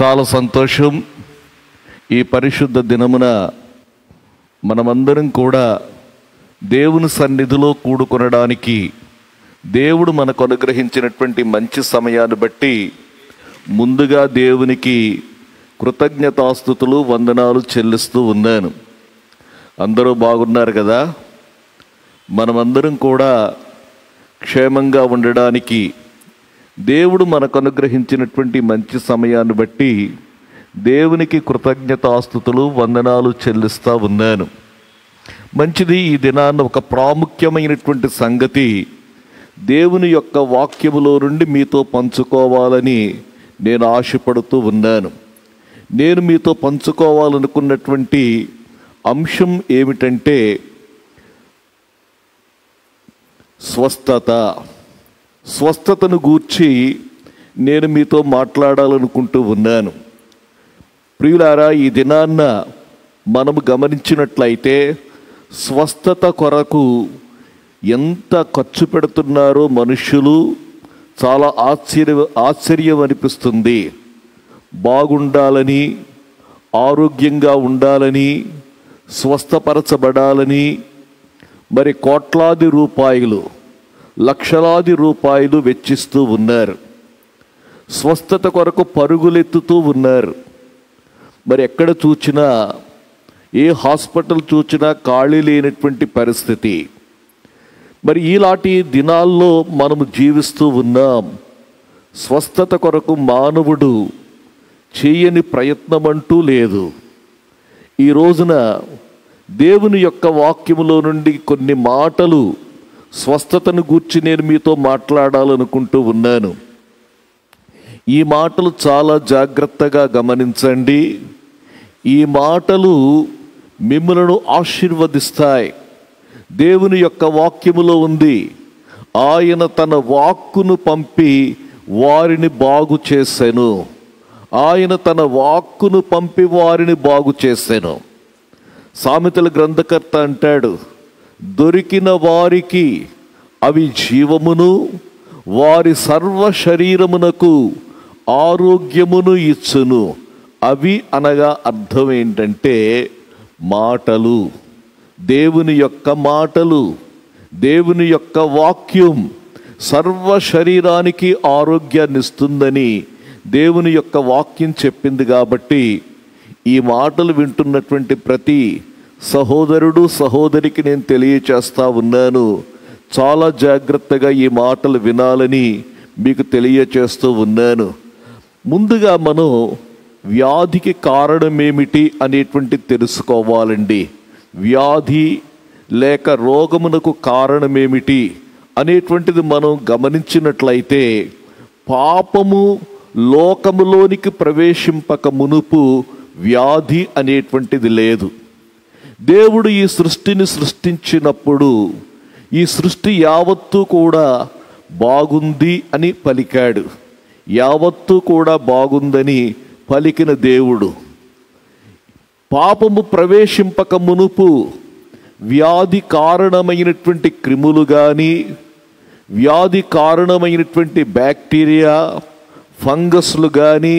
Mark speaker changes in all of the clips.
Speaker 1: చాలా సంతోషం. ఈ పరిశుద్ధ దినమున మనమందరం కూడా దేవుని సన్నిధిలో కూడుకొనడానికి దేవుడు మనకు అనుగ్రహించినటువంటి మంచి సమయాన్ని బట్టి ముందుగా దేవునికి కృతజ్ఞతాస్తుతులు వందనాలు చెల్లిస్తూ ఉన్నాను. అందరూ బాగున్నారు కదా? మనమందరం కూడా క్షేమంగా ఉండడానికి దేవుడు మనకు అనుగ్రహించినటువంటి మంచి సమయాన్ని బట్టి దేవునికి కృతజ్ఞతాస్తుతులు వందనాలు చెల్లిస్తూ ఉన్నాను. మంచిది. ఈ దినాన్న ఒక ప్రాముఖ్యమైనటువంటి సంగతి దేవుని యొక్క వాక్యములో నుండి మీతో పంచుకోవాలని నేను ఆశపడుతూ ఉన్నాను. నేను మీతో పంచుకోవాలనుకున్నటువంటి అంశం ఏమిటంటే స్వస్థతను గూర్చి నేను మీతో మాట్లాడాలనుకుంటూ ఉన్నాను. ప్రియులారా, ఈ దినాన్న మనము గమనించినట్లయితే స్వస్థత కొరకు ఎంత ఖర్చు పెడుతున్నారో మనుషులు చాలా ఆశ్చర్యం అనిపిస్తుంది. బాగుండాలని, ఆరోగ్యంగా ఉండాలని, స్వస్థపరచబడాలని మరి కోట్లాది రూపాయలు, లక్షలాది రూపాయలు వెచ్చిస్తూ ఉన్నారు. స్వస్థత కొరకు పరుగులెత్తుతూ ఉన్నారు. మరి ఎక్కడ చూచినా, ఏ హాస్పిటల్ చూచినా ఖాళీ లేనటువంటి పరిస్థితి. మరి ఇలాంటి దినాల్లో మనము జీవిస్తూ ఉన్నాం. స్వస్థత కొరకు మానవుడు చేయని ప్రయత్నం అంటూ లేదు. ఈ రోజున దేవుని యొక్క వాక్యములో నుండి కొన్ని మాటలు స్వస్థతను గూర్చి నేను మీతో మాట్లాడాలనుకుంటూ ఉన్నాను. ఈ మాటలు చాలా జాగ్రత్తగా గమనించండి. ఈ మాటలు మిమ్మలను ఆశీర్వదిస్తాయి. దేవుని యొక్క వాక్యములో ఉంది, ఆయన తన వాక్కును పంపి వారిని బాగు చేసెను. ఆయన తన వాక్కును పంపి వారిని బాగు చేసెను. సామెతల గ్రంథకర్త అంటాడు, దొరికిన వారికి అవి జీవమును, వారి సర్వ శరీరమునకు ఆరోగ్యమును ఇచ్చును. అవి అనగా అర్థం ఏంటంటే మాటలు, దేవుని యొక్క మాటలు, దేవుని యొక్క వాక్యం సర్వ శరీరానికి ఆరోగ్యాన్ని ఇస్తుందని దేవుని యొక్క వాక్యం చెప్పింది. కాబట్టి ఈ మాటలు వింటున్నటువంటి ప్రతి సహోదరుడు సహోదరికి నేను తెలియచేస్తా ఉన్నాను, చాలా జాగ్రత్తగా ఈ మాటలు వినాలని మీకు తెలియచేస్తూ ఉన్నాను. ముందుగా మనం వ్యాధికి కారణమేమిటి అనేటువంటి తెలుసుకోవాలండి. వ్యాధి లేక రోగమునకు కారణమేమిటి అనేటువంటిది మనం గమనించినట్లయితే, పాపము లోకములోనికి ప్రవేశింపక మునుపు వ్యాధి అనేటువంటిది లేదు. దేవుడు ఈ సృష్టిని సృష్టించినప్పుడు ఈ సృష్టి యావత్తు కూడా బాగుంది అని పలికాడు. యావత్తు కూడా బాగుందని పలికిన దేవుడు పాపము ప్రవేశింపక మునుపు వ్యాధి కారణమైనటువంటి క్రిములు కానీ, వ్యాధి కారణమైనటువంటి బ్యాక్టీరియా, ఫంగస్లు కానీ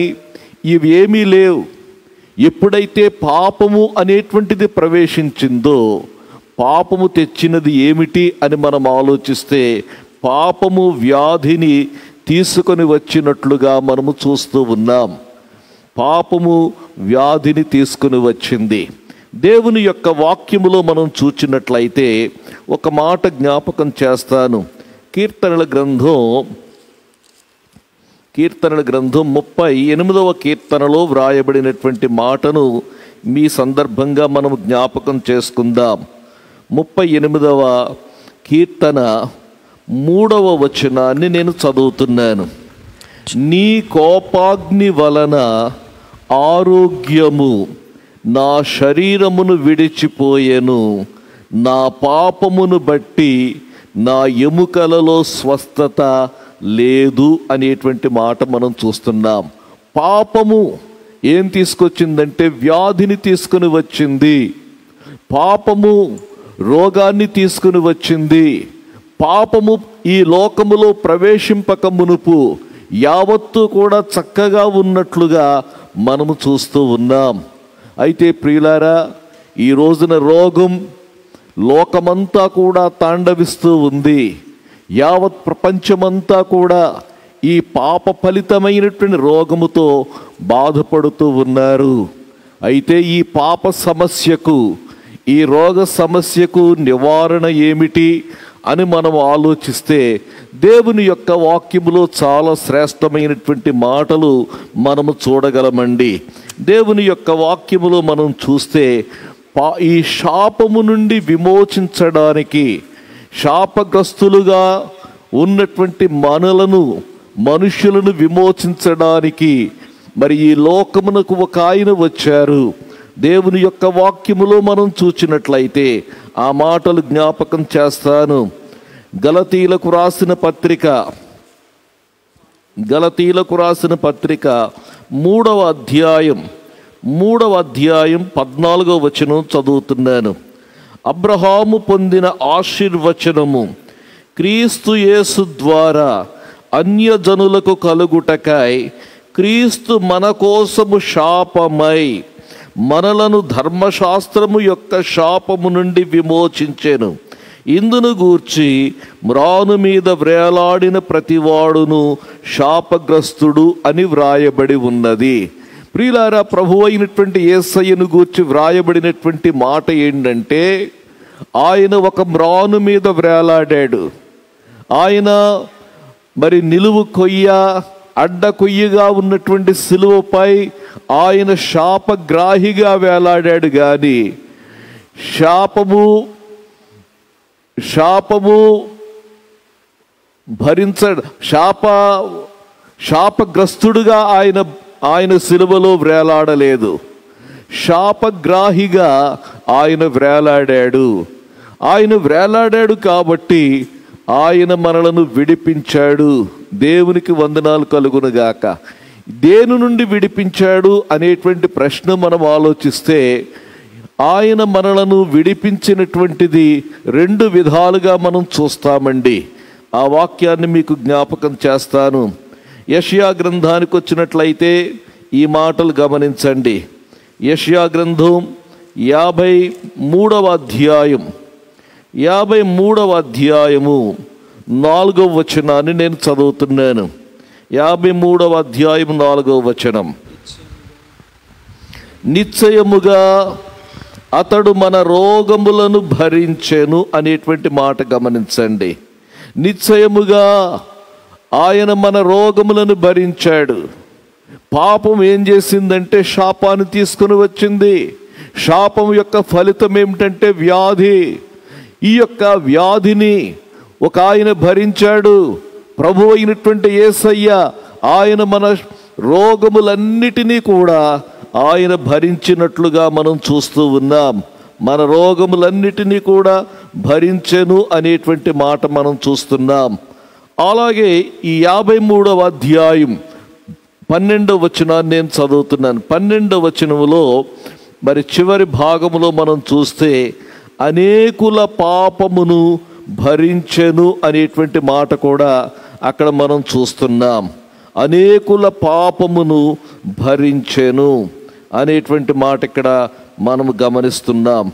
Speaker 1: ఇవేమీ లేవు. ఎప్పుడైతే పాపము అనేటువంటిది ప్రవేశించిందో, పాపము తెచ్చినది ఏమిటి అని మనం ఆలోచిస్తే, పాపము వ్యాధిని తీసుకొని వచ్చినట్లుగా మనము చూస్తూ ఉన్నాం. పాపము వ్యాధిని తీసుకుని వచ్చింది. దేవుని యొక్క వాక్యములో మనం చూచినట్లయితే ఒక మాట జ్ఞాపకం చేస్తాను. కీర్తనల గ్రంథం 38వ కీర్తనలో వ్రాయబడినటువంటి మాటను మీ సందర్భంగా మనం జ్ఞాపకం చేసుకుందాం. 38వ కీర్తన 3వ వచనాన్ని నేను చదువుతున్నాను. నీ కోపాగ్ని వలన ఆరోగ్యము నా శరీరమును విడిచిపోయెను, నా పాపమును బట్టి నా ఎముకలలో స్వస్థత లేదు అనేటువంటి మాట మనం చూస్తున్నాం. పాపము ఏం తీసుకొచ్చిందంటే వ్యాధిని తీసుకుని వచ్చింది. పాపము రోగాన్ని తీసుకుని వచ్చింది. పాపము ఈ లోకములో ప్రవేశింపక మునుపు యావత్తు కూడా చక్కగా ఉన్నట్లుగా మనము చూస్తూ ఉన్నాం. అయితే ప్రియులారా, ఈ రోజున రోగం లోకమంతా కూడా తాండవిస్తూ ఉంది. యావత్ ప్రపంచమంతా కూడా ఈ పాప ఫలితమైనటువంటి రోగముతో బాధపడుతూ ఉన్నారు. అయితే ఈ పాప సమస్యకు, ఈ రోగ సమస్యకు నివారణ ఏమిటి అని మనం ఆలోచిస్తే దేవుని యొక్క వాక్యములో చాలా శ్రేష్టమైనటువంటి మాటలు మనము చూడగలమండి. దేవుని యొక్క వాక్యములో మనం చూస్తే ఈ శాపము నుండి విమోచించడానికి, శాపగ్రస్తులుగా ఉన్నటువంటి మనుషులను విమోచించడానికి మరి ఈ లోకమునకు ఒక ఆయన వచ్చారు. దేవుని యొక్క వాక్యములో మనం చూచినట్లయితే ఆ మాటలు జ్ఞాపకం చేస్తాను. గలతీలకు రాసిన పత్రిక 3వ అధ్యాయం 14వ వచనం చదువుతున్నాను. అబ్రహాము పొందిన ఆశీర్వచనము క్రీస్తు యేసు ద్వారా అన్యజనులకు కలుగుటకై క్రీస్తు మన కోసము శాపమై మనలను ధర్మశాస్త్రము యొక్క శాపము నుండి విమోచించెను. ఇందును గూర్చి మ్రాను మీద వ్రేలాడిన ప్రతివాడును శాపగ్రస్తుడు అని వ్రాయబడి ఉన్నది. ప్రియులారా, ప్రభువు అయినటువంటి యేసయ్యను గూర్చి వ్రాయబడినటువంటి మాట ఏంటంటే, ఆయన ఒక మ్రాను మీద వ్రేలాడాడు. ఆయన మరి నిలువు కొయ్య, అడ్డ కొయ్యగా ఉన్నటువంటి సిలువపై ఆయన శాపగ్రాహిగా వేలాడాడు. కానీ శాపము భరించడు, శాపగ్రస్తుడుగా ఆయన సిలువలో వ్రేలాడలేదు. శాపగ్రాహిగా ఆయన వ్రేలాడాడు. ఆయన వ్రేలాడాడు కాబట్టి ఆయన మనలను విడిపించాడు. దేవునికి వందనాలు కలుగునుగాక. దేని నుండి విడిపించాడు అనేటువంటి ప్రశ్న మనం ఆలోచిస్తే, ఆయన మనలను విడిపించినటువంటిది 2 విధాలుగా మనం చూస్తామండి. ఆ వాక్యాన్ని మీకు జ్ఞాపకం చేస్తాను. యెషయా గ్రంథానికి వచ్చినట్లయితే ఈ మాటలు గమనించండి. యెషయా గ్రంథం 53వ అధ్యాయము 4వ వచనాన్ని నేను చదువుతున్నాను. 53వ అధ్యాయం 4వ వచనం. నిశ్చయముగా అతడు మన రోగములను భరించెను అనేటువంటి మాట గమనించండి. నిశ్చయముగా ఆయన మన రోగములను భరించాడు. పాపం ఏం చేసిందంటే శాపాన్ని తీసుకుని వచ్చింది. శాపం యొక్క ఫలితం ఏమిటంటే వ్యాధి. ఈ యొక్క వ్యాధిని ఒక ఆయన భరించాడు. ప్రభు అయినటువంటి యేసయ్య ఆయన మన రోగములన్నిటినీ కూడా ఆయన భరించినట్లుగా మనం చూస్తూ ఉన్నాం. మన రోగములన్నిటినీ కూడా భరించెను అనేటువంటి మాట మనం చూస్తున్నాం. అలాగే ఈ 53వ అధ్యాయం 12వ వచనాన్ని నేను చదువుతున్నాను. 12వ వచనములో మరి చివరి భాగములో మనం చూస్తే అనేకుల పాపమును భరించెను అనేటువంటి మాట కూడా అక్కడ మనం చూస్తున్నాం. అనేకుల పాపమును భరించెను అనేటువంటి మాట ఇక్కడ మనం గమనిస్తున్నాం.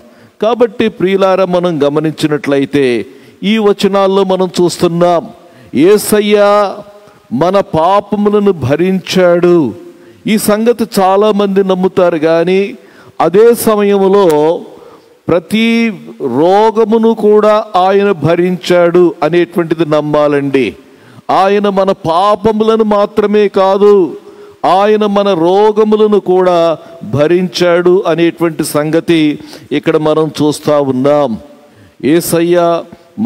Speaker 1: కాబట్టి ప్రియులారా, మనం గమనించినట్లయితే ఈ వచనాల్లో మనం చూస్తున్నాం, యేసయ్య మన పాపములను భరించాడు. ఈ సంగతి చాలామంది నమ్ముతారు. కానీ అదే సమయంలో ప్రతి రోగమును కూడా ఆయన భరించాడు అనేటువంటిది నమ్మాలండి. ఆయన మన పాపములను మాత్రమే కాదు, ఆయన మన రోగములను కూడా భరించాడు అనేటువంటి సంగతి ఇక్కడ మనం చూస్తూ ఉన్నాం. యేసయ్య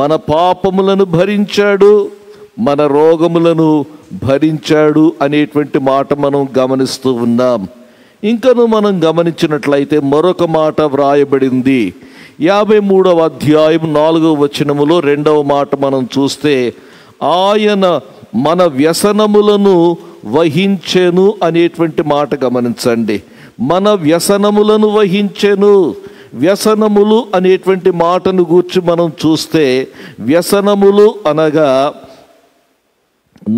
Speaker 1: మన పాపములను భరించాడు, మన రోగములను భరించాడు అనేటువంటి మాట మనం గమనిస్తూ ఉన్నాం. ఇంకను మనం గమనించినట్లయితే మరొక మాట వ్రాయబడింది. 53వ అధ్యాయం 4వ వచనములో 2వ మాట మనం చూస్తే, ఆయన మన వ్యసనములను వహించెను అనేటువంటి మాట గమనించండి. మన వ్యసనములను వహించెను. వ్యసనములు అనేటువంటి మాటను గూర్చి మనం చూస్తే, వ్యసనములు అనగా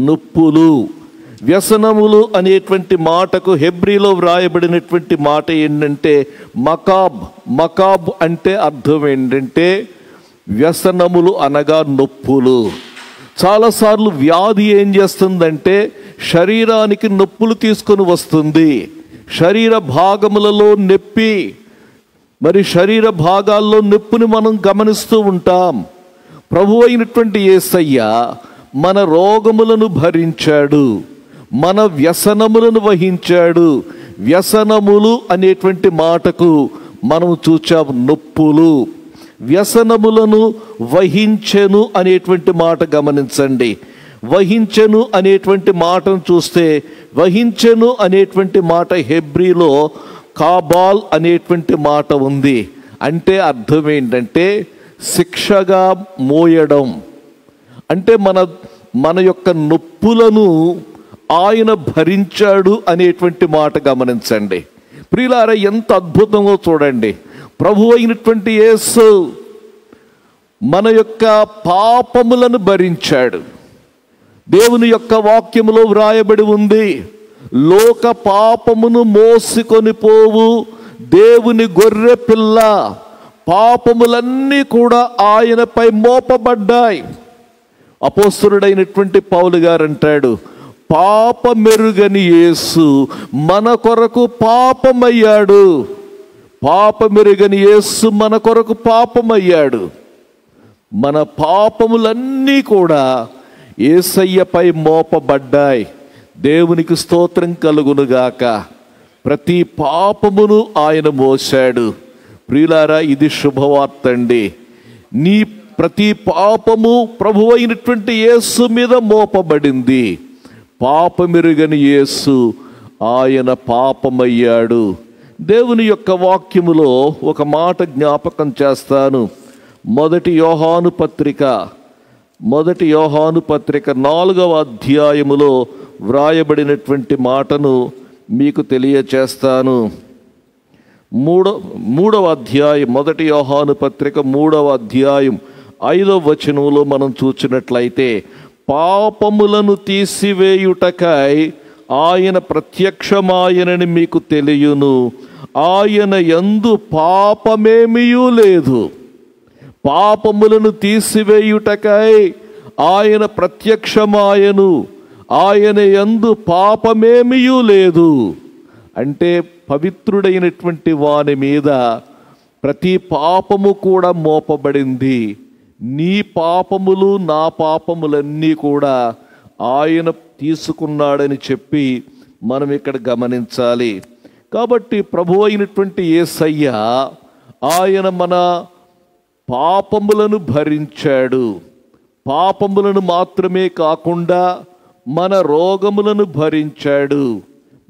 Speaker 1: నొప్పులు, వ్యసనములు అనేటువంటి మాటకు హెబ్రీలో వ్రాయబడినటువంటి మాట ఏంటంటే మకాబ్. మకాబ్ అంటే అర్థం ఏంటంటే వ్యసనములు అనగా నొప్పులు. చాలాసార్లు వ్యాధి ఏం చేస్తుందంటే శరీరానికి నొప్పులు తీసుకొని వస్తుంది. శరీర భాగములలో నొప్పి, మరి శరీర భాగాల్లో నొప్పిని మనం గమనిస్తూ ఉంటాం. ప్రభు అయినటువంటి యేసయ్య మన రోగములను భరించాడు, మన వ్యసనములను వహించాడు. వ్యసనములు అనేటువంటి మాటకు మనం చూచాం నొప్పులు. వ్యసనములను వహించెను అనేటువంటి మాట గమనించండి. వహించెను అనేటువంటి మాటను చూస్తే, వహించెను అనేటువంటి మాట హెబ్రీలో కాబాల్ అనేటువంటి మాట ఉంది. అంటే అర్థం ఏంటంటే శిక్షగా మోయడం. అంటే మన యొక్క నొప్పులను ఆయన భరించాడు అనేటువంటి మాట గమనించండి. ప్రియులారా, ఎంత అద్భుతంగా చూడండి. ప్రభు అయినటువంటి యేసు మన యొక్క పాపములను భరించాడు. దేవుని యొక్క వాక్యములో వ్రాయబడి ఉంది, లోక పాపమును మోసుకొని పోవు దేవుని గొర్రె పిల్ల, పాపములన్నీ కూడా ఆయనపై మోపబడ్డాయి. అపోస్తలుడైనటువంటి పౌలు గారు అంటాడు, పాపమెరుగని యేసు మన కొరకు పాపమయ్యాడు. పాపమెరుగని యేసు మన కొరకు పాపమయ్యాడు. మన పాపములన్నీ కూడా యేసయ్యపై మోపబడ్డాయి. దేవునికి స్తోత్రం కలుగునుగాక. ప్రతి పాపమును ఆయన మోశాడు. ప్రియులారా, ఇది శుభవార్త అండి. నీ ప్రతి పాపము ప్రభు అయినటువంటి యేసు మీద మోపబడింది. పాపమెరుగని యేసు ఆయన పాపమయ్యాడు. దేవుని యొక్క వాక్యములో ఒక మాట జ్ఞాపకం చేస్తాను. మొదటి యోహాను పత్రిక 4వ అధ్యాయములో వ్రాయబడినటువంటి మాటను మీకు తెలియచేస్తాను. మూడవ అధ్యాయం, మొదటి యోహాను పత్రిక 3వ అధ్యాయం 5వ వచనంలో మనం చూసినట్లయితే, పాపములను తీసివేయుటకై ఆయన ప్రత్యక్షమాయనని మీకు తెలియను, ఆయన యందు పాపమేమీయూ లేదు. పాపములను తీసివేయుటకై ఆయన ప్రత్యక్షమాయను, ఆయన యందు పాపమేమీయూ లేదు. అంటే పవిత్రుడైనటువంటి వాని మీద ప్రతి పాపము కూడా మోపబడింది. నీ పాపములు నా పాపములన్నీ కూడా ఆయన తీసుకున్నాడని చెప్పి మనం ఇక్కడ గమనించాలి. కాబట్టి ప్రభు అయినటువంటి యేసయ్య ఆయన మన పాపములను భరించాడు. పాపములను మాత్రమే కాకుండా మన రోగములను భరించాడు.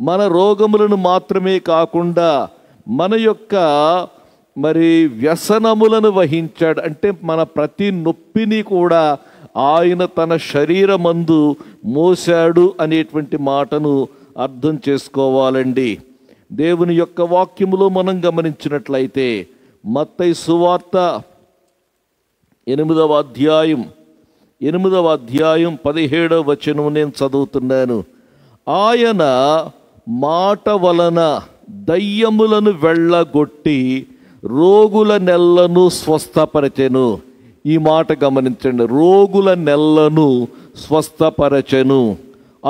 Speaker 1: మన రోగములను మాత్రమే కాకుండా మన యొక్క వ్యసనములను వహించాడు. అంటే మన ప్రతి నొప్పిని కూడా ఆయన తన శరీరమందు మోసాడు అనేటువంటి మాటను అర్థం చేసుకోవాలండి. దేవుని యొక్క వాక్యములో మనం గమనించినట్లయితే మత్తయి సువార్త 8వ అధ్యాయం 17వ వచనం నేను చదువుతున్నాను. ఆయన మాట వలన దయ్యములను వెళ్ళగొట్టి రోగుల నెల్లను స్వస్థపరచెను. ఈ మాట గమనించండి, రోగుల నెల్లను స్వస్థపరచెను.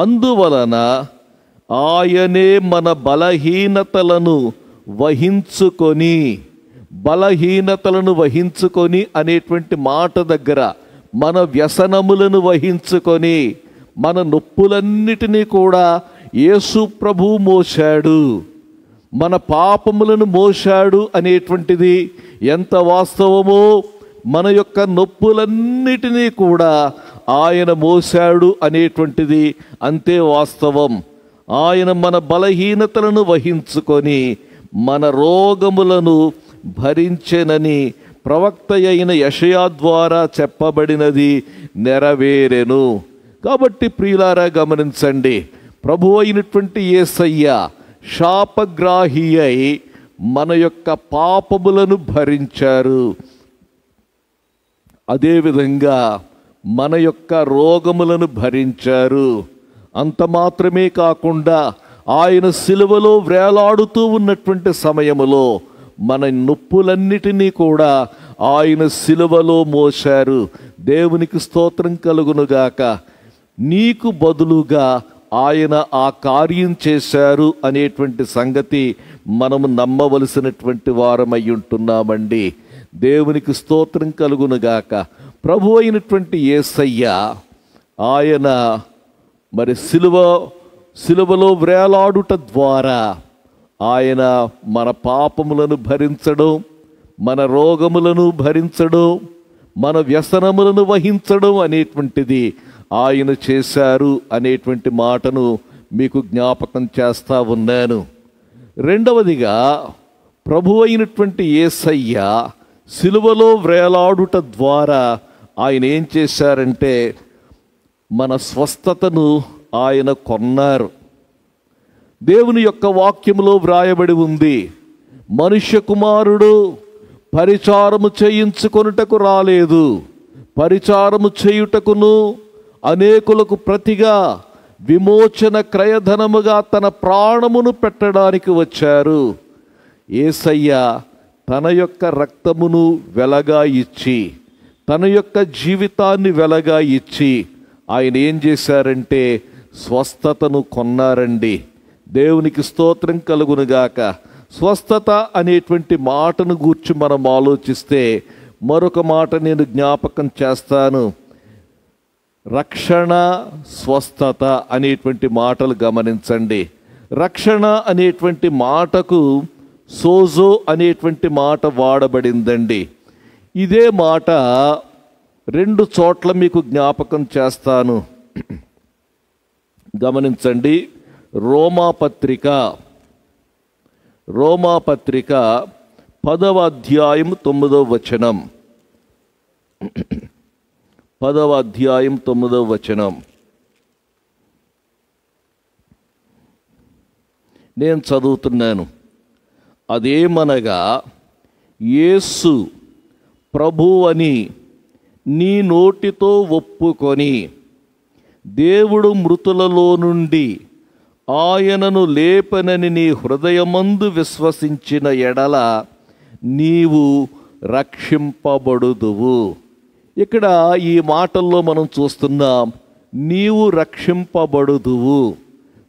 Speaker 1: అందువలన ఆయనే మన బలహీనతలను వహించుకొని అనేటువంటి మాట దగ్గర మన వ్యసనములను వహించుకొని మన నొప్పులన్నిటినీ కూడా యేసు ప్రభు మోశాడు. మన పాపములను మోశాడు అనేటువంటిది ఎంత వాస్తవమో, మన యొక్క నొప్పులన్నిటినీ కూడా ఆయన మోశాడు అనేటువంటిది అంతే వాస్తవం. ఆయన మన బలహీనతలను వహించుకొని మన రోగములను భరించెనని ప్రవక్త అయిన యెషయా ద్వారా చెప్పబడినది నెరవేరెను. కాబట్టి ప్రియులారా గమనించండి, ప్రభు అయినటువంటి యేసయ్య శాపగ్రాహి అయి మన యొక్క పాపములను భరించారు. అదేవిధంగా మన యొక్క రోగములను భరించారు. అంత మాత్రమే కాకుండా ఆయన సిలువలో వేలాడుతూ ఉన్నటువంటి సమయములో మన నొప్పులన్నిటినీ కూడా ఆయన సిలువలో మోశారు. దేవునికి స్తోత్రం కలుగునుగాక. నీకు బదులుగా ఆయన ఆ కార్యం చేశారు అనేటువంటి సంగతి మనము నమ్మవలసినటువంటి వారమై ఉంటున్నామండి. దేవునికి స్తోత్రం కలుగునుగాక. ప్రభు అయినటువంటి యేసయ్య ఆయన మరి సిలువలో వేలాడుట ద్వారా ఆయన మన పాపములను భరించడం, మన రోగములను భరించడం, మన వ్యసనములను వహించడం అనేటువంటిది ఆయన చేశారు అనేటువంటి మాటను మీకు జ్ఞాపకం చేస్తా ఉన్నాను. రెండవదిగా ప్రభు అయినటువంటి యేసయ్య సిలువలో వేలాడుట ద్వారా ఆయన ఏం చేశారంటే మన స్వస్థతను ఆయన కొన్నారు. దేవుని యొక్క వాక్యములో వ్రాయబడి ఉంది, మనుష్య కుమారుడు పరిచారము చేయించుకొనుటకు రాలేదు, పరిచారము చేయుటకును అనేకులకు ప్రతిగా విమోచన క్రయధనముగా తన ప్రాణమును పెట్టడానికి వచ్చారు. యేసయ్య తన యొక్క రక్తమును వెలగా ఇచ్చి, తన యొక్క జీవితాన్ని వెలగా ఇచ్చి ఆయన ఏం చేశారంటే స్వస్థతను కొన్నారండి. దేవునికి స్తోత్రం కలుగునుగాక. స్వస్థత అనేటువంటి మాటను గూర్చి మనం ఆలోచిస్తే మరొక మాట నేను జ్ఞాపకం చేస్తాను. రక్షణ, స్వస్థత అనేటువంటి మాటలు గమనించండి. రక్షణ అనేటువంటి మాటకు సోజో అనేటువంటి మాట వాడబడిందండి. ఇదే మాట 2 చోట్ల మీకు జ్ఞాపకం చేస్తాను. గమనించండి. రోమాపత్రిక 10వ అధ్యాయం 9వ వచనం. 10వ అధ్యాయం 9వ వచనం. నేను చదువుతున్నాను. అదేమనగా, యేసు ప్రభువని నీ నోటితో ఒప్పుకొని దేవుడు మృతులలో నుండి ఆయనను లేపనని నీ హృదయమందు విశ్వసించిన ఎడల నీవు రక్షింపబడుదువు. ఇక్కడ ఈ మాటల్లో మనం చూస్తున్నాం, నీవు రక్షింపబడుదువు.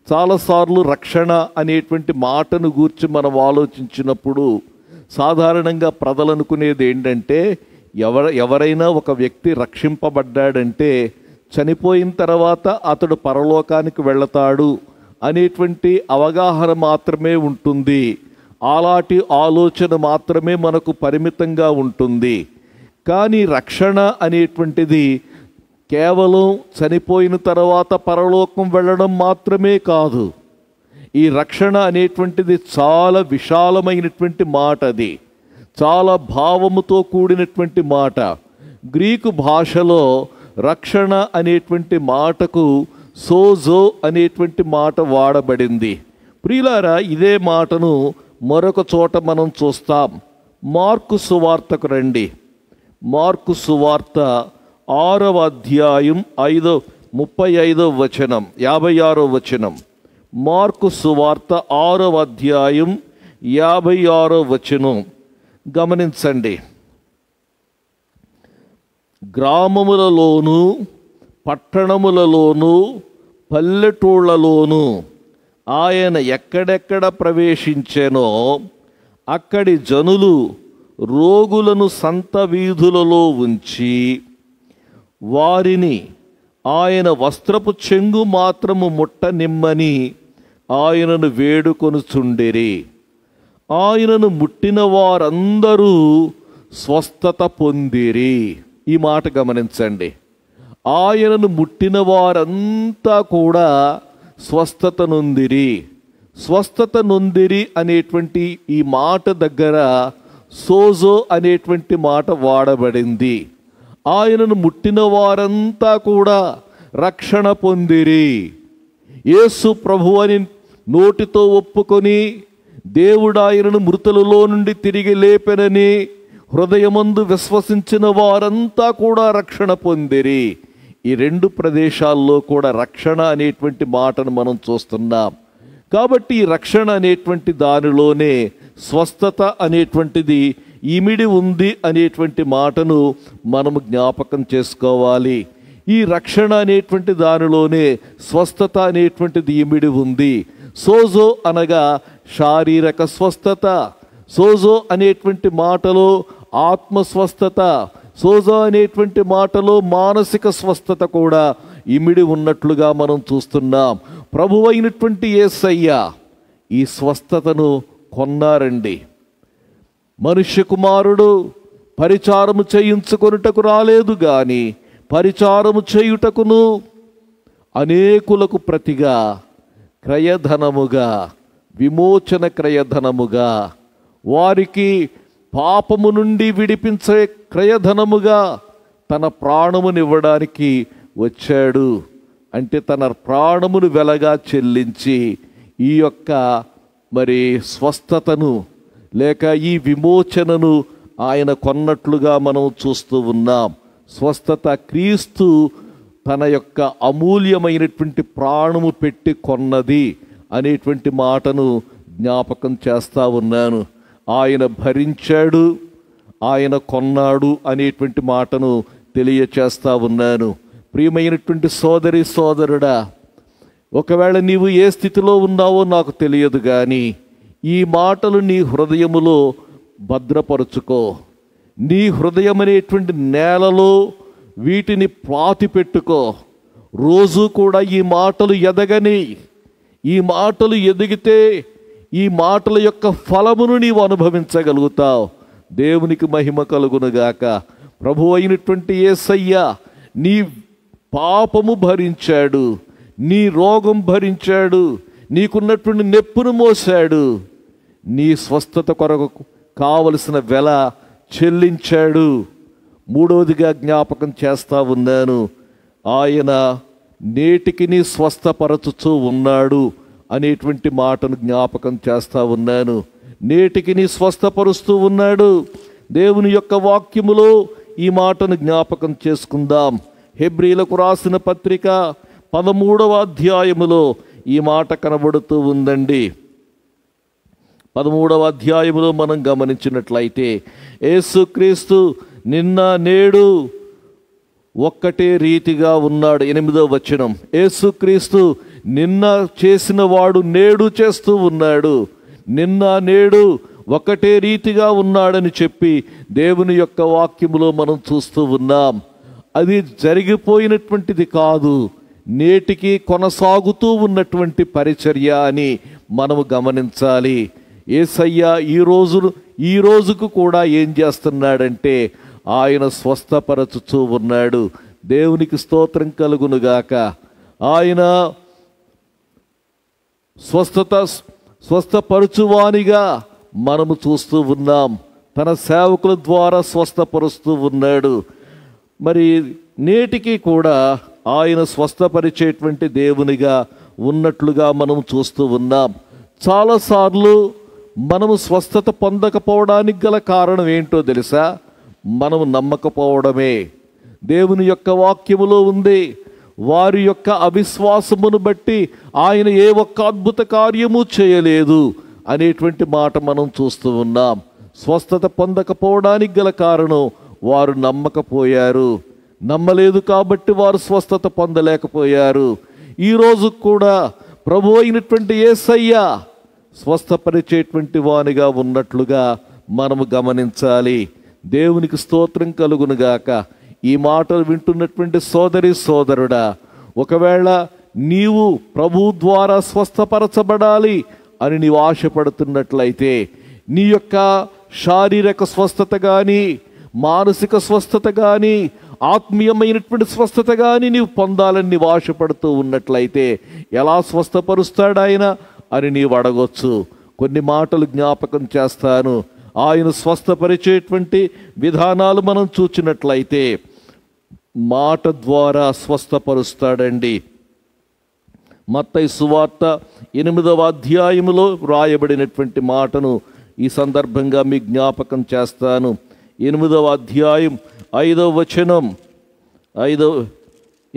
Speaker 1: చాలాసార్లు రక్షణ అనేటువంటి మాటను గూర్చి మనం ఆలోచించినప్పుడు సాధారణంగా ప్రజలు అనుకునేది ఏంటంటే, ఎవరైనా ఒక వ్యక్తి రక్షింపబడ్డాడంటే చనిపోయిన తర్వాత అతడు పరలోకానికి వెళతాడు అనేటువంటి అవగాహన మాత్రమే ఉంటుంది. అలాంటి ఆలోచన మాత్రమే మనకు పరిమితంగా ఉంటుంది. కానీ రక్షణ అనేటువంటిది కేవలం చనిపోయిన తర్వాత పరలోకం వెళ్ళడం మాత్రమే కాదు. ఈ రక్షణ అనేటువంటిది చాలా విశాలమైనటువంటి మాట. అది చాలా భావముతో కూడినటువంటి మాట. గ్రీకు భాషలో రక్షణ అనేటువంటి మాటకు సోజో అనేటువంటి మాట వాడబడింది. ప్రియులారా, ఇదే మాటను మరొక చోట మనం చూస్తాం. మార్కు సువార్తకు రండి. మార్కు సువార్త 6వ అధ్యాయం 35వ వచనం, 56వ వచనం. మార్కు సువార్త 6వ అధ్యాయం 56వ వచనం గమనించండి. గ్రామములలోను పట్టణములలోను పల్లెటూళ్ళలోను ఆయన ఎక్కడెక్కడ ప్రవేశించెనో అక్కడి జనులు రోగులను సంత వీధులలో ఉంచి వారిని ఆయన వస్త్రపు చెంగు మాత్రము ముట్టనిమ్మని ఆయనను వేడుకొనుచుండిరి. ఆయనను ముట్టిన వారందరూ స్వస్థత పొందిరి. ఈ మాట గమనించండి. ఆయనను ముట్టిన వారంతా కూడా స్వస్థత నొందిరి. స్వస్థత నొందిరి అనేటువంటి ఈ మాట దగ్గర సోజో అనేటువంటి మాట వాడబడింది. ఆయనను ముట్టిన వారంతా కూడా రక్షణ పొందిరి. యేసు ప్రభువని నోటితో ఒప్పుకొని దేవుడు ఆయనను మృతులలో నుండి తిరిగి లేపెనని హృదయమందు విశ్వసించిన వారంతా కూడా రక్షణ పొందిరి. ఈ రెండు ప్రదేశాల్లో కూడా రక్షణ అనేటువంటి మాటను మనం చూస్తున్నాం. కాబట్టి ఈ రక్షణ అనేటువంటి దానిలోనే స్వస్థత అనేటువంటిది ఇమిడి ఉంది అనేటువంటి మాటను మనము జ్ఞాపకం చేసుకోవాలి. ఈ రక్షణ అనేటువంటి దానిలోనే స్వస్థత అనేటువంటిది ఇమిడి ఉంది. సోజో అనగా శారీరక స్వస్థత, సోజో అనేటువంటి మాటలో ఆత్మ స్వస్థత, సోజో అనేటువంటి మాటలో మానసిక స్వస్థత కూడా ఇమిడి ఉన్నట్లుగా మనం చూస్తున్నాం. ప్రభువైనటువంటి యేసయ్య ఈ స్వస్థతను కొన్నారండి. మనుష్య కుమారుడు పరిచారము చేయించుకొనుటకు రాలేదు గాని పరిచారము చేయుటకును అనేకులకు ప్రతిగా క్రయధనముగా, విమోచన క్రయధనముగా, వారికి పాపము నుండి విడిపించే క్రయధనముగా తన ప్రాణమునివ్వడానికి వచ్చాడు. అంటే తన ప్రాణమును వెలగా చెల్లించి ఈ యొక్క స్వస్థతను లేక ఈ విమోచనను ఆయన కొన్నట్లుగా మనం చూస్తూ ఉన్నాం. స్వస్థత క్రీస్తు తన యొక్క అమూల్యమైనటువంటి ప్రాణము పెట్టి కొన్నది అనేటువంటి మాటను జ్ఞాపకం చేస్తూ ఉన్నాను. ఆయన భరించాడు, ఆయన కొన్నాడు అనేటువంటి మాటను తెలియచేస్తూ ఉన్నాను. ప్రియమైనటువంటి సోదరి సోదరుడా, ఒకవేళ నీవు ఏ స్థితిలో ఉన్నావో నాకు తెలియదు కానీ ఈ మాటలు నీ హృదయములో భద్రపరుచుకో. నీ హృదయం అనేటువంటి నేలలో వీటిని పాతి పెట్టుకో. రోజు కూడా ఈ మాటలు ఎదగని, ఈ మాటలు ఎదిగితే ఈ మాటల యొక్క ఫలమును నీవు అనుభవించగలుగుతావు. దేవునికి మహిమ కలుగునుగాక. ప్రభు అయినటువంటి యేసయ్య నీ పాపము భరించాడు, నీ రోగం భరించాడు, నీకున్నటువంటి నొప్పును మోసాడు, నీ స్వస్థత కొరకు కావలసిన వెల చెల్లించాడు. మూడవదిగా జ్ఞాపకం చేస్తా ఉన్నాను, ఆయన నేటికి నీ స్వస్థపరచుతూ ఉన్నాడు అనేటువంటి మాటను జ్ఞాపకం చేస్తా ఉన్నాను. నేటికి నీ స్వస్థపరుస్తూ ఉన్నాడు. దేవుని యొక్క వాక్యములో ఈ మాటను జ్ఞాపకం చేసుకుందాం. హెబ్రీలకు రాసిన పత్రిక 13వ అధ్యాయములో ఈ మాట కనబడుతూ ఉందండి. 13వ అధ్యాయములో మనం గమనించినట్లయితే యేసుక్రీస్తు నిన్న నేడు ఒక్కటే రీతిగా ఉన్నాడు. 8వ వచనం, యేసుక్రీస్తు నిన్న చేసిన వాడు నేడు చేస్తూ ఉన్నాడు. నిన్న నేడు ఒకటే రీతిగా ఉన్నాడని చెప్పి దేవుని యొక్క వాక్యములో మనం చూస్తూ ఉన్నాం. అది జరిగిపోయినటువంటిది కాదు, నేటికి కొనసాగుతూ ఉన్నటువంటి పరిచర్య అని మనము గమనించాలి. యేసయ్య ఈ రోజుకు కూడా ఏం చేస్తున్నాడంటే ఆయన స్వస్థపరచుతూ ఉన్నాడు. దేవునికి స్తోత్రం కలుగునుగాక. ఆయన స్వస్థపరచువానిగా మనము చూస్తూ ఉన్నాం. తన సేవకుల ద్వారా స్వస్థపరుస్తూ ఉన్నాడు. మరి నేటికి కూడా ఆయన స్వస్థపరిచేటువంటి దేవునిగా ఉన్నట్లుగా మనం చూస్తూ ఉన్నాం. చాలాసార్లు మనము స్వస్థత పొందకపోవడానికి గల కారణం ఏంటో తెలుసా? మనము నమ్మకపోవడమే. దేవుని యొక్క వాక్యములో ఉంది, వారి యొక్క అవిశ్వాసమును బట్టి ఆయన ఏ ఒక్క అద్భుత కార్యము చేయలేదు అనేటువంటి మాట మనం చూస్తూ ఉన్నాం. స్వస్థత పొందకపోవడానికి గల కారణం వారు నమ్మకపోయారు. నమ్మలేదు కాబట్టి వారు స్వస్థత పొందలేకపోయారు. ఈరోజు కూడా ప్రభు అయినటువంటి యేసయ్య స్వస్థపరిచేటువంటి వానిగా ఉన్నట్లుగా మనము గమనించాలి. దేవునికి స్తోత్రం కలుగునుగాక. ఈ మాటలు వింటున్నటువంటి సోదరి సోదరుడా, ఒకవేళ నీవు ప్రభు ద్వారా స్వస్థపరచబడాలి అని నీవు ఆశపడుతున్నట్లయితే నీ యొక్క శారీరక స్వస్థత కానీ, మానసిక స్వస్థత కానీ, ఆత్మీయమైనటువంటి స్వస్థత కానీ నీవు పొందాలని నీవు ఆశపడుతూ ఉన్నట్లయితే ఎలా స్వస్థపరుస్తాడు ఆయన అని నీవు అడగొచ్చు. కొన్ని మాటలు జ్ఞాపకం చేస్తాను. ఆయన స్వస్థపరిచేటువంటి విధానాలు మనం చూచినట్లయితే మాట ద్వారా స్వస్థపరుస్తాడండి. మత్తయి సువార్త 8వ అధ్యాయములో వ్రాయబడినటువంటి మాటను ఈ సందర్భంగా మీ జ్ఞాపకం చేస్తాను. 8వ అధ్యాయం 5వ వచనం,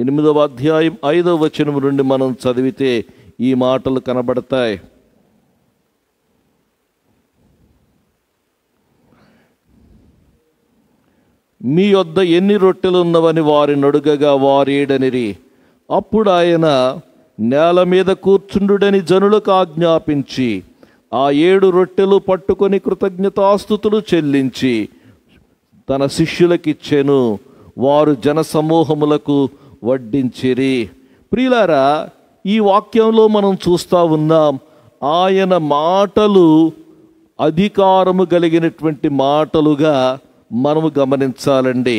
Speaker 1: 8వ అధ్యాయం 5వ వచనం నుండి మనం చదివితే ఈ మాటలు కనబడతాయి. మీ యొద్ద ఎన్ని రొట్టెలు ఉన్నవని వారిని అడుగగా వారేడనిరి. అప్పుడు ఆయన నేల మీద కూర్చుండుడని జనులకు ఆజ్ఞాపించి ఆ 7 రొట్టెలు పట్టుకొని కృతజ్ఞతాస్తుతులు చెల్లించి తన శిష్యులకిచ్చెను. వారు జనసమూహములకు వడ్డించిరి. ప్రియులారా, ఈ వాక్యంలో మనం చూస్తూ ఉన్నాం, ఆయన మాటలు అధికారము కలిగినటువంటి మాటలుగా మనము గమనించాలండి.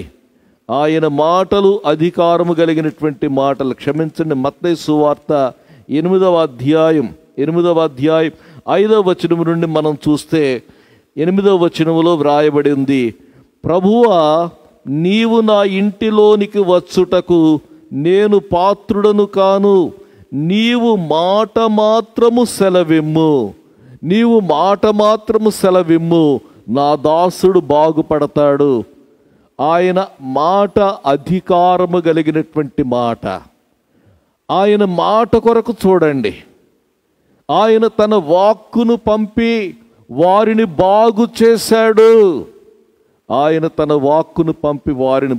Speaker 1: ఆయన మాటలు అధికారము కలిగినటువంటి మాటలు. క్షమించండి, మత్తయి సువార్త 8వ అధ్యాయం 5వ వచనం నుండి మనం చూస్తే 8వ వచనములో వ్రాయబడి ఉంది, ప్రభువా, నీవు నా ఇంటిలోనికి వచ్చుటకు నేను పాత్రుడను కాను. నీవు మాట మాత్రము సెలవిమ్ము, నా దాసుడు బాగుపడతాడు. ఆయన మాట అధికారము కలిగినటువంటి మాట. ఆయన మాట కొరకు చూడండి, ఆయన తన వాక్కును పంపి వారిని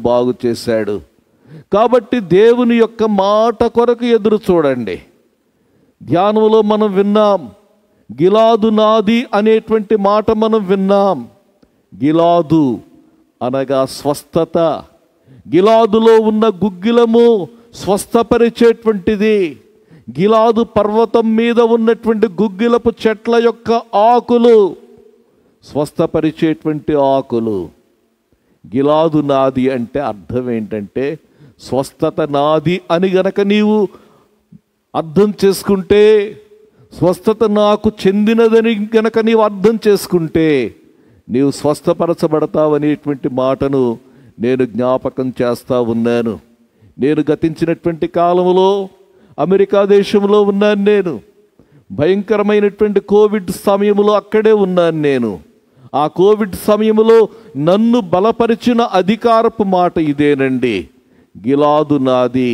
Speaker 1: బాగు చేశాడు. కాబట్టి దేవుని యొక్క మాట కొరకు ఎదురు చూడండి. ధ్యానంలో మనం విన్నాం, గిలాదు నాది అనేటువంటి మాట మనం విన్నాం. గిలాదు అనగా స్వస్థత. గిలాదులో ఉన్న గుగ్గిలము స్వస్థపరిచేటువంటిది. గిలాదు పర్వతం మీద ఉన్నటువంటి గుగ్గిలపు చెట్ల యొక్క ఆకులు స్వస్థపరిచేటువంటి ఆకులు. గిలాదు నాది అంటే అర్థం ఏంటంటే స్వస్థత నాది అని గనక నీవు అర్థం చేసుకుంటే, స్వస్థత నాకు చెందినదని గనక నీవు అర్థం చేసుకుంటే నీవు స్వస్థపరచబడతావనేటువంటి మాటను నేను జ్ఞాపకం చేస్తూ ఉన్నాను. నేను గతించినటువంటి కాలంలో అమెరికా దేశంలో ఉన్నాను. నేను భయంకరమైనటువంటి కోవిడ్ సమయంలో అక్కడే ఉన్నాను. నేను ఆ కోవిడ్ సమయంలో నన్ను బలపరిచిన అధికారపు మాట ఇదేనండి, గిలాదు నాది.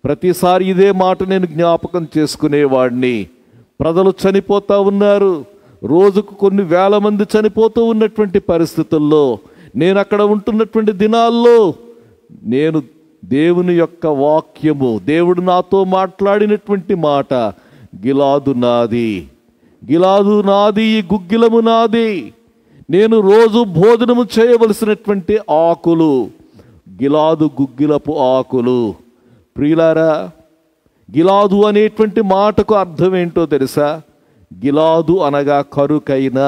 Speaker 1: ప్రతిసారి ఇదే మాట నేను జ్ఞాపకం చేసుకునేవాడిని. ప్రజలు చనిపోతూ ఉన్నారు. రోజుకు కొన్ని వేల మంది చనిపోతూ ఉన్నటువంటి పరిస్థితుల్లో, నేను అక్కడ ఉంటున్నటువంటి దినాల్లో నేను దేవుని యొక్క వాక్యము, దేవుడు నాతో మాట్లాడినటువంటి మాట, గిలాదు నాది, ఈ గుగ్గిలము నాది. నేను రోజు భోజనము చేయవలసినటువంటి ఆకులు గిలాదు గుగ్గిలపు ఆకులు. ప్రియులారా, గిలాదు అనేటువంటి మాటకు అర్థం ఏంటో తెలుసా? గిలాదు అనగా కరుకైన.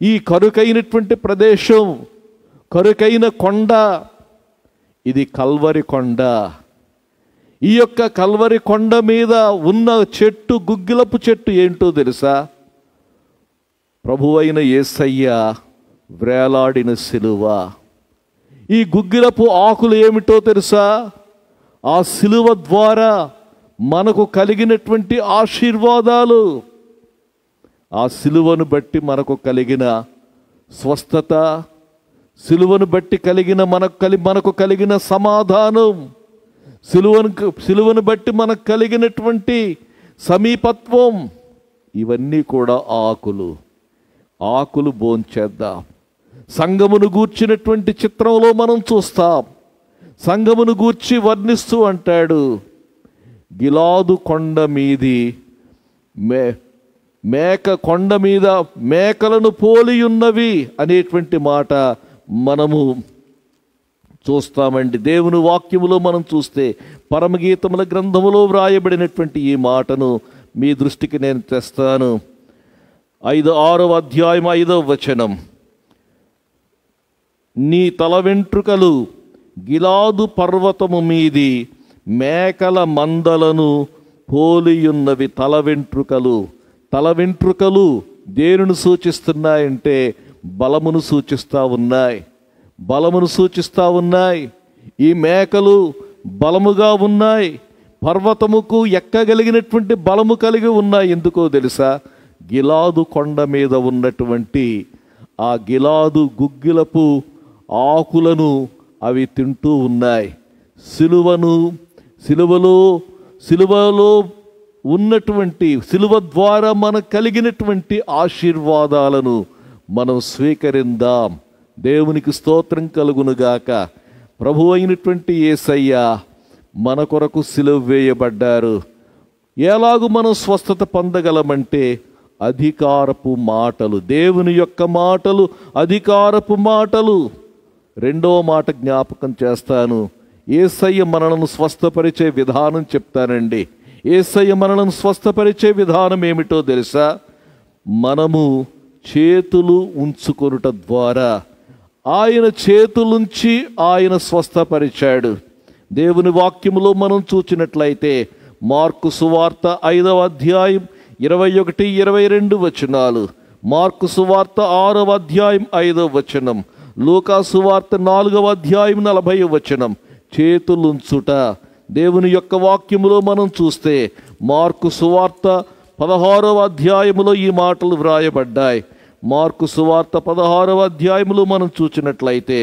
Speaker 1: ఈ కరుకైనటువంటి ప్రదేశం, కరుకైన కొండ, ఇది కల్వరి కొండ. ఈ యొక్క కల్వరి కొండ మీద ఉన్న చెట్టు, గుగ్గిలపు చెట్టు ఏంటో తెలుసా? ప్రభువైన యేసయ్య వ్రేలాడిన సిలువ. ఈ గుగ్గిలపు ఆకులు ఏమిటో తెలుసా? ఆ సిలువ ద్వారా మనకు కలిగినటువంటి ఆశీర్వాదాలు, ఆ సిలువను బట్టి మనకు కలిగిన స్వస్థత, సిలువను బట్టి కలిగిన మనకు కలిగిన సమాధానం, సిలువను బట్టి మనకు కలిగినటువంటి సమీపత్వం, ఇవన్నీ కూడా ఆకులు భోంచేద్దాం. సంఘమును గూర్చినటువంటి చిత్రంలో మనం చూస్తాం. సంఘమును గూర్చి వర్ణిస్తూ అంటాడు, గిలాదు కొండ మీది మేక కొండ మీద మేకలను పోలి ఉన్నవి అనేటువంటి మాట మనము చూస్తామండి. దేవుని వాక్యములో మనం చూస్తే, పరమగీతముల గ్రంథములో వ్రాయబడినటువంటి ఈ మాటను మీ దృష్టికి నేను తెస్తాను. 6వ అధ్యాయం 5వ వచనం, నీ తల వెంట్రుకలు గిలాదు పర్వతము మీది మేకల మందలను పోలియున్నవి. తల వెంట్రుకలు దేనిని సూచిస్తున్నాయంటే బలమును సూచిస్తూ ఉన్నాయి. ఈ మేకలు బలముగా ఉన్నాయి, పర్వతముకు ఎక్కగలిగినటువంటి బలము కలిగి ఉన్నాయి. ఎందుకో తెలుసా? గిలాదు కొండ మీద ఉన్నటువంటి ఆ గిలాదు గుగ్గిలపు ఆకులను అవి తింటూ ఉన్నాయి. సిలువను సిలువలో ఉన్నటువంటి, సిలువ ద్వారా మనకు కలిగినటువంటి ఆశీర్వాదాలను మనం స్వీకరిందాం. దేవునికి స్తోత్రం కలుగునుగాక. ప్రభు అయినటువంటి యేసయ్య మన కొరకు సిలువ వేయబడ్డారు. ఎలాగూ మనం స్వస్థత పొందగలమంటే అధికారపు మాటలు, దేవుని యొక్క మాటలు, అధికారపు మాటలు. రెండవ మాట జ్ఞాపకం చేస్తాను. యేసయ్య మనలను స్వస్థపరిచే విధానం చెప్తానండి. యేసయ్య మనలను స్వస్థపరిచే విధానం ఏమిటో తెలుసా? మనము చేతులు ఉంచుకొనుట ద్వారా. ఆయన చేతులుంచి ఆయన స్వస్థపరిచాడు. దేవుని వాక్యములో మనం చూచినట్లయితే మార్కు సువార్త 5వ అధ్యాయం 21, 22 వచనాలు, మార్కు సువార్త 6వ అధ్యాయం 5వ వచనం, లూకా సువార్త 4వ అధ్యాయం 40వ వచనం. చేతులుంచుట దేవుని యొక్క వాక్యములో మనం చూస్తే మార్కు సువార్త 16వ అధ్యాయములో ఈ మాటలు వ్రాయబడ్డాయి. మార్కు సువార్త 16వ అధ్యాయములో మనం చూసినట్లయితే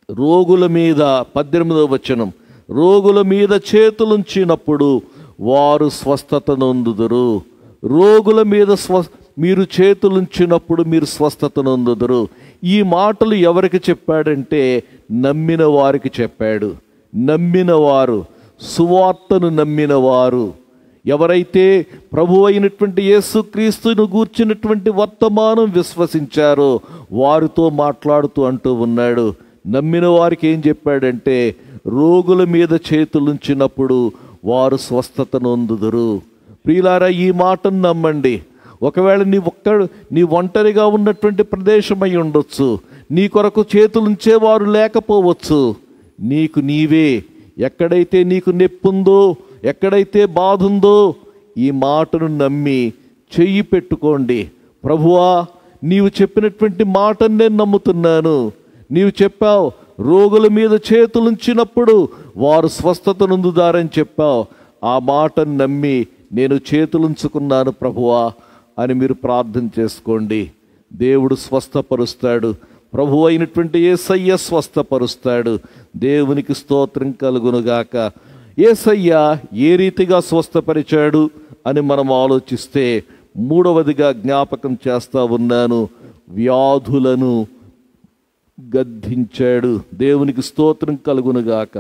Speaker 1: రోగుల మీద 18వ వచనం, రోగుల మీద చేతులుంచినప్పుడు వారు స్వస్థత నొందుదురు. రోగుల మీద మీరు చేతులుంచినప్పుడు మీరు స్వస్థత నొందుదురు. ఈ మాటలు ఎవరికి చెప్పాడంటే నమ్మిన వారికి చెప్పాడు. నమ్మిన వారు, సువార్తను నమ్మిన వారు, ఎవరైతే ప్రభు అయినటువంటి యేసుక్రీస్తును గూర్చినటువంటి వర్తమానం విశ్వసించారో వారితో మాట్లాడుతూ అంటూ ఉన్నాడు. నమ్మిన వారికి ఏం చెప్పాడంటే రోగుల మీద చేతులుంచినప్పుడు వారు స్వస్థత నొందుదురు. ప్రియులారా, ఈ మాటను నమ్మండి. ఒకవేళ నీ ఒంటరిగా ఉన్నటువంటి ప్రదేశమై ఉండొచ్చు, నీ కొరకు చేతులుంచేవారు లేకపోవచ్చు. నీకు నీవే, ఎక్కడైతే నీకు నొప్పుందో, ఎక్కడైతే బాధ ఉందో, ఈ మాటను నమ్మి చెయ్యి పెట్టుకోండి. ప్రభువా, నీవు చెప్పినటువంటి మాటను నేను నమ్ముతున్నాను. నీవు చెప్పావు రోగుల మీద చేతులుంచినప్పుడు వారు స్వస్థత నొందుదారని చెప్పావు. ఆ మాటను నమ్మి నేను చేతులుంచుకున్నాను ప్రభువా అని మీరు ప్రార్థన చేసుకోండి. దేవుడు స్వస్థపరుస్తాడు. ప్రభు అయినటువంటి యేసయ్య స్వస్థపరుస్తాడు. దేవునికి స్తోత్రం కలుగునుగాక. యేసయ్య ఏ రీతిగా స్వస్థపరిచాడు అని మనం ఆలోచిస్తే మూడవదిగా జ్ఞాపకం చేస్తా ఉన్నాను, వ్యాధులను గద్దించాడు. దేవునికి స్తోత్రం కలుగునుగాక.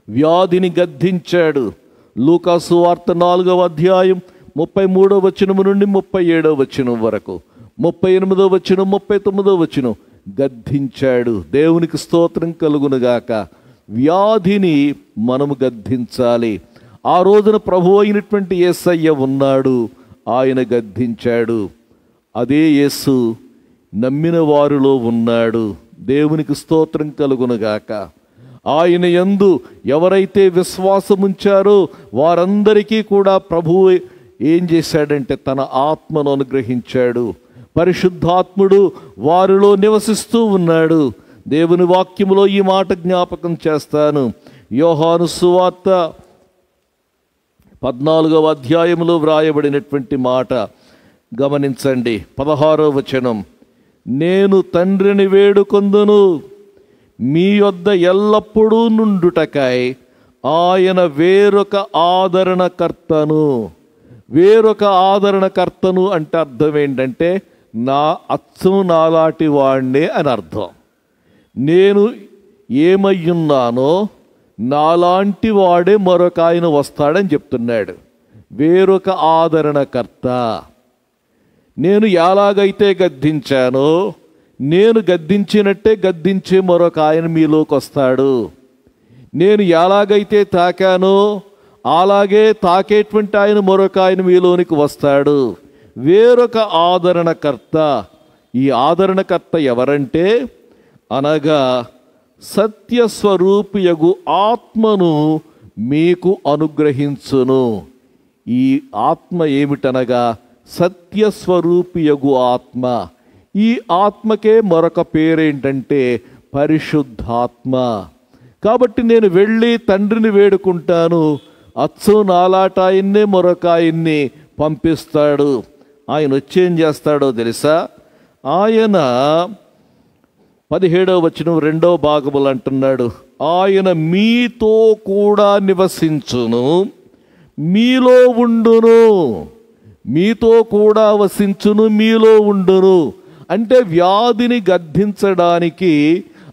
Speaker 1: వ్యాధిని గద్దించాడు. లూకా సువార్త 4వ అధ్యాయం 33వ వచనం నుండి 37వ వచనం వరకు, 38వ వచనం, 39వ వచనం గద్దించాడు. దేవునికి స్తోత్రం కలుగునుగాక. వ్యాధిని మనము గద్దించాలి. ఆ రోజున ప్రభు అయినటువంటి యేసయ్య ఉన్నాడు, ఆయన గద్దించాడు. అదే యేసు నమ్మిన వారిలో ఉన్నాడు. దేవునికి స్తోత్రం కలుగునుగాక. ఆయన యందు ఎవరైతే విశ్వాసముంచారో వారందరికీ కూడా ప్రభువు ఏం చేశాడంటే తన ఆత్మను అనుగ్రహించాడు. పరిశుద్ధాత్ముడు వారిలో నివసిస్తూ ఉన్నాడు. దేవుని వాక్యములో ఈ మాట జ్ఞాపకం చేస్తాను. యోహాను సువార్త 14వ అధ్యాయములో వ్రాయబడినటువంటి మాట గమనించండి. 16వ వచనం, నేను తండ్రిని వేడుకొందును మీ యొద్ద ఎల్లప్పుడూ నుండుటకై ఆయన వేరొక ఆదరణకర్తను అంటే అర్థం ఏంటంటే అచ్చం నాలాంటి వాడినే అని అర్థం. నేను ఏమయ్యున్నానో నాలాంటి వాడే మరొక ఆయన వస్తాడని చెప్తున్నాడు. వేరొక ఆదరణకర్త. నేను ఎలాగైతే గద్దించానో నేను గద్దించినట్టే గద్దించే మరొక ఆయన మీలోకి వస్తాడు. నేను ఎలాగైతే తాకానో అలాగే తాకేటువంటి ఆయన మరొక ఆయన మీలోనికి వస్తాడు. వేరొక ఆదరణకర్త. ఈ ఆదరణకర్త ఎవరంటే అనగా సత్యస్వరూపియగు ఆత్మను మీకు అనుగ్రహించును. ఈ ఆత్మ ఏమిటనగా సత్యస్వరూపియగు ఆత్మ. ఈ ఆత్మకే మరొక పేరేంటంటే పరిశుద్ధాత్మ. కాబట్టి నేను వెళ్ళి తండ్రిని వేడుకుంటాను, అచ్చం నాలాట ఆయన్నే మరొక ఆయన్ని పంపిస్తాడు. ఆయన వచ్చేం చేస్తాడో తెలుసా? ఆయన 17వ వచనం 2వ భాగములు అంటున్నాడు, ఆయన మీతో కూడా నివసించును, మీలో ఉండును. మీతో కూడా వసించును, మీలో ఉండును అంటే వ్యాధిని గద్దించడానికి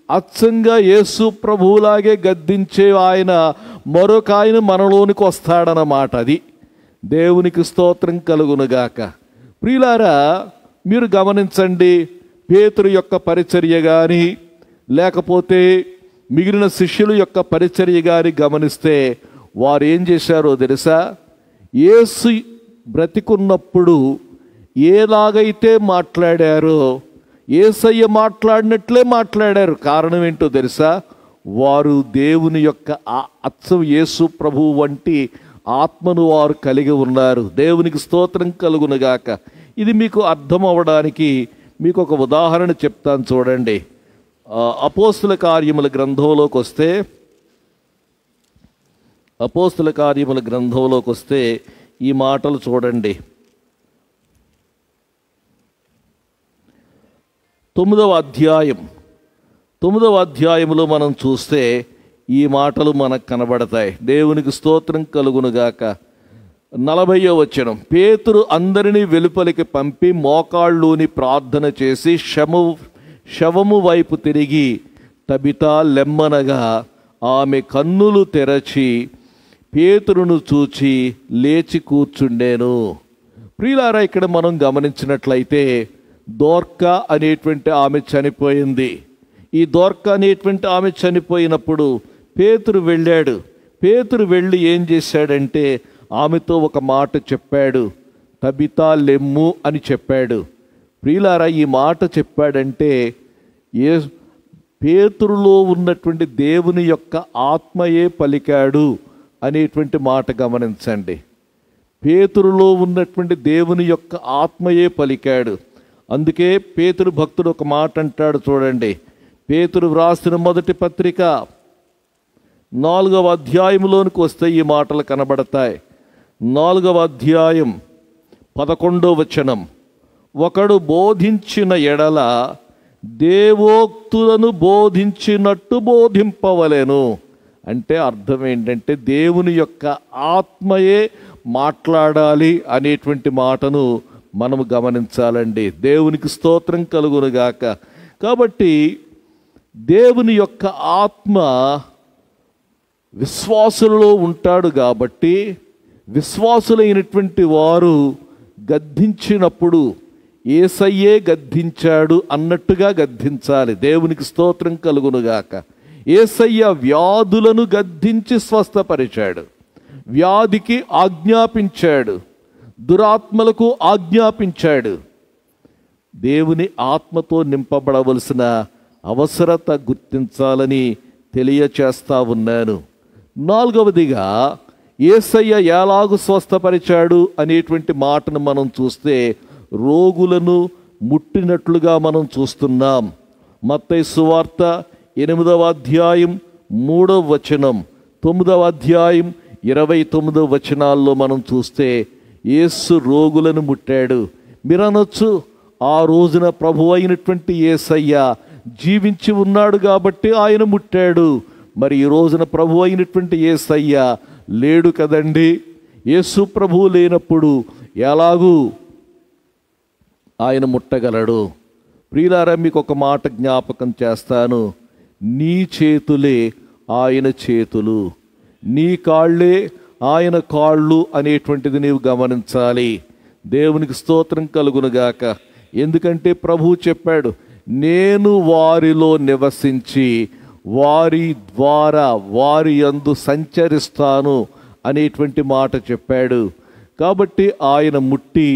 Speaker 1: అచ్చంగా యేసు ప్రభువులాగే గద్దించే ఆయన మరొక ఆయన మనలోనికి వస్తాడన్నమాట. అది దేవునికి స్తోత్రం కలుగునుగాక. ప్రియులారా, మీరు గమనించండి, పేతురు యొక్క పరిచర్య కానీ లేకపోతే మిగిలిన శిష్యుల యొక్క పరిచర్య కానీ గమనిస్తే వారు ఏం చేశారో తెలుసా? యేసు బ్రతికున్నప్పుడు ఎలాగైతే మాట్లాడారో యేసయ్య మాట్లాడినట్లే మాట్లాడారు. కారణం ఏంటో తెలుసా? వారు దేవుని యొక్క అచ్చం యేసు ప్రభువు వంటి ఆత్మను వారు కలిగి ఉన్నారు. దేవునికి స్తోత్రం కలుగునుగాక. ఇది మీకు అర్థం అవ్వడానికి మీకు ఒక ఉదాహరణ చెప్తాను చూడండి. అపోస్తుల కార్యముల గ్రంథంలోకి వస్తే ఈ మాటలు చూడండి. 9వ అధ్యాయంలో మనం చూస్తే ఈ మాటలు మనకు కనబడతాయి. దేవునికి స్తోత్రం కలుగునుగాక. 40వ వచనం, పేతురు అందరినీ వెలుపలికి పంపి మోకాళ్ళూని ప్రార్థన చేసి శవము వైపు తిరిగి తబితా లెమ్మనగా ఆమె కన్నులు తెరచి పేతురును చూచి లేచి కూర్చుండేను. ప్రియులారా, ఇక్కడ మనం గమనించినట్లయితే దోర్కా అనేటువంటి ఆమె చనిపోయింది. ఈ దోర్కా అనేటువంటి ఆమె చనిపోయినప్పుడు పేతురు వెళ్ళాడు. పేతురు వెళ్ళి ఏం చేశాడంటే ఆమెతో ఒక మాట చెప్పాడు, తబితా లెమ్ము అని చెప్పాడు. ప్రియులారా, ఈ మాట చెప్పాడంటే పేతురులో ఉన్నటువంటి దేవుని యొక్క ఆత్మయే పలికాడు అనేటువంటి మాట గమనించండి. పేతురులో ఉన్నటువంటి దేవుని యొక్క ఆత్మయే పలికాడు. అందుకే పేతురు భక్తుడు ఒక మాట అంటాడు చూడండి. పేతురు వ్రాసిన మొదటి పత్రిక 4వ అధ్యాయంలోనికి వస్తే ఈ మాటలు కనబడతాయి. 4వ అధ్యాయం 11వ వచనం, ఒకడు బోధించిన ఎడల దేవోక్తులను బోధించినట్టు బోధింపవలెను. అంటే అర్థం ఏంటంటే దేవుని యొక్క ఆత్మయే మాట్లాడాలి అనేటువంటి మాటను మనము గమనించాలండి. దేవునికి స్తోత్రం కలుగునుగాక. కాబట్టి దేవుని యొక్క ఆత్మ విశ్వాసులలో ఉంటాడు కాబట్టి విశ్వాసులైనటువంటి వారు గద్దించినప్పుడు యేసయ్యే గద్దించాడు అన్నట్టుగా గద్దించాలి. దేవునికి స్తోత్రం కలుగునుగాక. యేసయ్య వ్యాధులను గద్దించి స్వస్థపరిచాడు, వ్యాధికి ఆజ్ఞాపించాడు, దురాత్మలకు ఆజ్ఞాపించాడు. దేవుని ఆత్మతో నింపబడవలసిన అవసరత గుర్తించాలని తెలియచేస్తా ఉన్నాను. 4వదిగా యేసయ్య ఎలాగు స్వస్థపరిచాడు అనేటువంటి మాటను మనం చూస్తే రోగులను ముట్టినట్లుగా మనం చూస్తున్నాం. మత్తయి సువార్త 8వ అధ్యాయం 3వ వచనం, 9వ అధ్యాయం 29వ వచనాల్లో మనం చూస్తే యేసు రోగులను ముట్టాడు. మీరనొచ్చు, ఆ రోజున ప్రభు అయినటువంటి యేసయ్య జీవించి ఉన్నాడు కాబట్టి ఆయన ముట్టాడు. మరి ఈ రోజున ప్రభు అయినటువంటి యేసయ్య లేడు కదండి. యేసు ప్రభువు లేనప్పుడు ఎలాగూ ఆయన ముట్టగలడు? ప్రియులారా, మీకు ఒక మాట జ్ఞాపకం చేస్తాను. నీ చేతులే ఆయన చేతులు, నీ కాళ్ళే ఆయన కాళ్ళు అనేటువంటిది నీవు గమనించాలి. దేవునికి స్తోత్రం కలుగునుగాక. ఎందుకంటే ప్రభువు చెప్పాడు, నేను వారిలో నివసించి వారి ద్వారా వారి యందు సంచరిస్తాను అనేటువంటి మాట చెప్పాడు. కాబట్టి ఆయన ముట్టి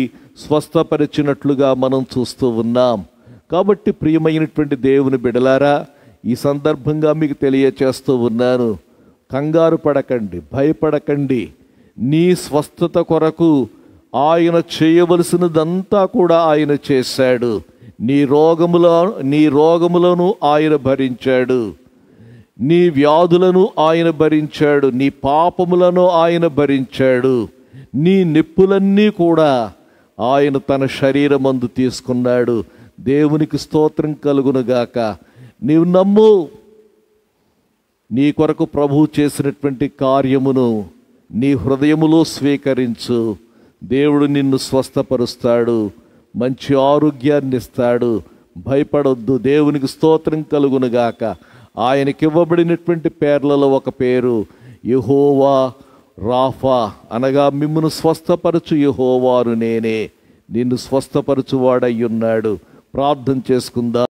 Speaker 1: స్వస్థపరిచినట్లుగా మనం చూస్తూ ఉన్నాం. కాబట్టి ప్రియమైనటువంటి దేవుని బిడలారా, ఈ సందర్భంగా మీకు తెలియచేస్తూ ఉన్నాను, కంగారు పడకండి, భయపడకండి. నీ స్వస్థత కొరకు ఆయన చేయవలసినదంతా కూడా ఆయన చేశాడు. నీ రోగములను ఆయన భరించాడు, నీ వ్యాధులను ఆయన భరించాడు, నీ పాపములను ఆయన భరించాడు, నీ నొప్పులన్నీ కూడా ఆయన తన శరీరమందు తీసుకున్నాడు. దేవునికి స్తోత్రం కలుగునుగాక. నీవు నమ్ము, నీ కొరకు ప్రభువు చేసినటువంటి కార్యమును నీ హృదయములో స్వీకరించు. దేవుడు నిన్ను స్వస్థపరుస్తాడు, మంచి ఆరోగ్యాన్ని ఇస్తాడు. భయపడొద్దు. దేవునికి స్తోత్రం కలుగునుగాక. ఆయనకివ్వబడినటువంటి పేర్లలో ఒక పేరు యెహోవా రాఫా, అనగా మిమ్మును స్వస్థపరచు యెహోవాను నేనే. నిన్ను స్వస్థపరచువాడయ్యున్నాడు. ప్రార్థన చేసుకుందాం.